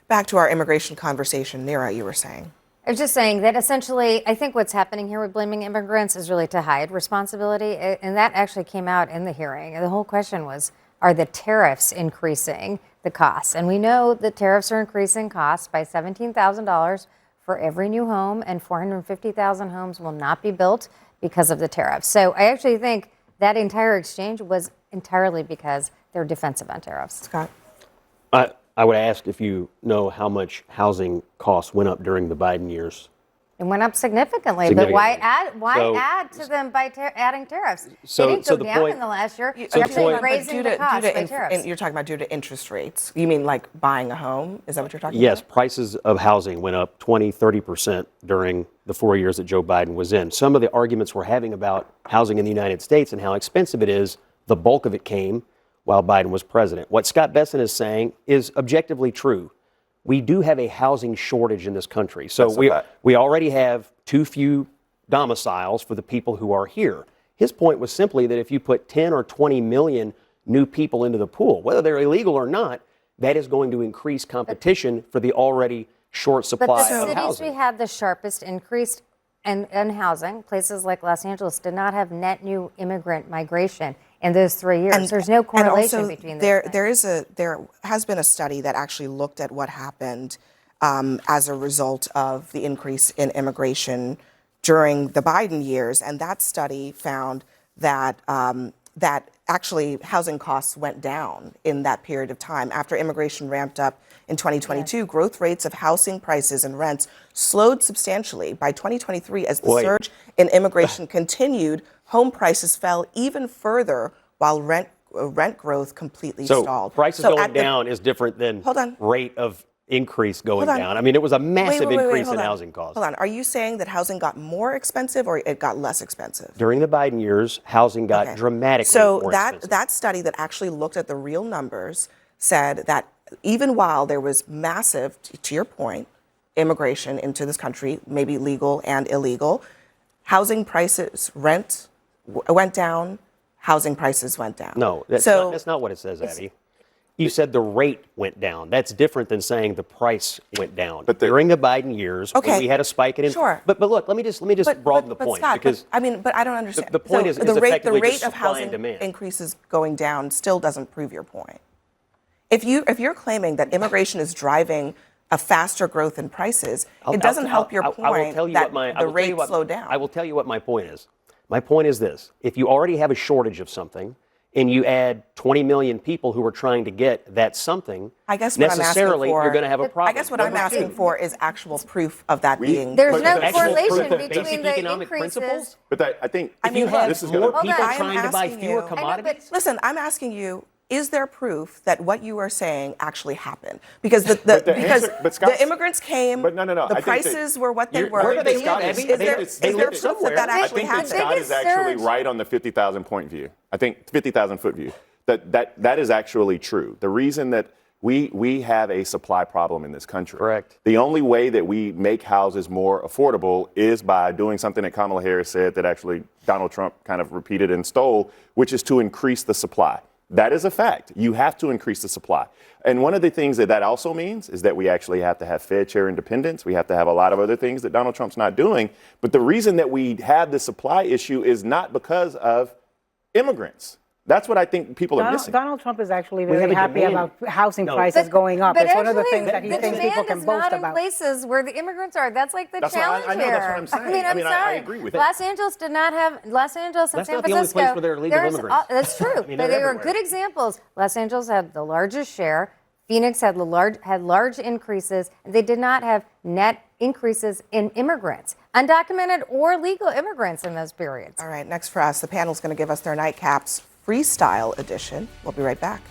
back to our immigration conversation. Nira, you were saying. I was just saying that essentially, I think what's happening here with blaming immigrants is really to hide responsibility. And that actually came out in the hearing. The whole question was, are the tariffs increasing the costs? And we know that tariffs are increasing costs by $17,000 for every new home, and 450,000 homes will not be built because of the tariffs. So I actually think that entire exchange was entirely because they're defensive on tariffs. Scott? I would ask if you know how much housing costs went up during the Biden years. It went up significantly, but why add to them by adding tariffs? So, they didn't go down in the last year. They're actually raising the cost by tariffs. You're talking about due to interest rates. You mean like buying a home? Is that what you're talking Yes, about? prices of housing went up 20, 30% during the 4 years that Joe Biden was in. Some of the arguments we're having about housing in the United States and how expensive it is, the bulk of it came while Biden was president. What Scott Besson is saying is objectively true. We do have a housing shortage in this country. So we already have too few domiciles for the people who are here. His point was simply that if you put 10 or 20 million new people into the pool, whether they're illegal or not, that is going to increase competition for the already short supply of housing. But the cities we had the sharpest increase in housing, places like Los Angeles, did not have net new immigrant migration in those 3 years. And there's no correlation between those things. There has been a study that actually looked at what happened as a result of the increase in immigration during the Biden years, and that study found that that actually housing costs went down in that period of time. After immigration ramped up in 2022, growth rates of housing prices and rents slowed substantially. By 2023, as the surge in immigration continued, home prices fell even further while rent growth completely stalled. So prices going down is different than rate of increase going down. I mean, it was a massive increase in housing costs. Hold on. Are you saying that housing got more expensive or it got less expensive? During the Biden years, housing got dramatically more expensive. So that study that actually looked at the real numbers said that even while there was massive, to your point, immigration into this country, maybe legal and illegal, housing prices, rent went down, housing prices went down. No, that's not what it says, Abby. You said the rate went down. That's different than saying the price went down. But during the Biden years, when we had a spike in Sure. But look, let me just broaden the point. Scott, because I don't understand. The point is the effectively rate just of supply housing and demand. increases going down still doesn't prove your point. If you're claiming that immigration is driving a faster growth in prices, it doesn't help your point that the rate slowed down. I will tell you what my point is. My point is this. If you already have a shortage of something, and you add 20 million people who are trying to get that something, necessarily you're going to have a problem. I guess what I'm asking for is actual proof of that being. There's no correlation between the economic increases. Principles? But I think if you have more people trying to buy fewer commodities. Listen, I'm asking you, is there proof that what you are saying actually happened? Because the immigrants came, the prices were what they were. Where do they live, Abby? Is there proof that actually happened? I think that Scott is actually right on the 50,000 point view. I think 50,000 foot view. That is actually true. The reason that we have a supply problem in this country. Correct. The only way that we make houses more affordable is by doing something that Kamala Harris said that actually Donald Trump kind of repeated and stole, which is to increase the supply. That is a fact. You have to increase the supply. And one of the things that also means is that we actually have to have Fed chair independence. We have to have a lot of other things that Donald Trump's not doing. But the reason that we have the supply issue is not because of immigrants. That's what I think people are missing. Donald Trump is actually very happy about housing prices going up. It's one of the things that he thinks people can boast about. But demand is not in places where the immigrants are. That's like the challenge here. That's what I'm saying. I'm sorry. I agree with that. Los Angeles did not have, Los Angeles and San Francisco. That's not the only place where there are illegal immigrants. That's true. But they were good examples. Los Angeles had the largest share. Phoenix had large increases. And they did not have net increases in immigrants, undocumented or legal immigrants in those periods. All right, next for us, the panel's going to give us their nightcaps freestyle edition. We'll be right back.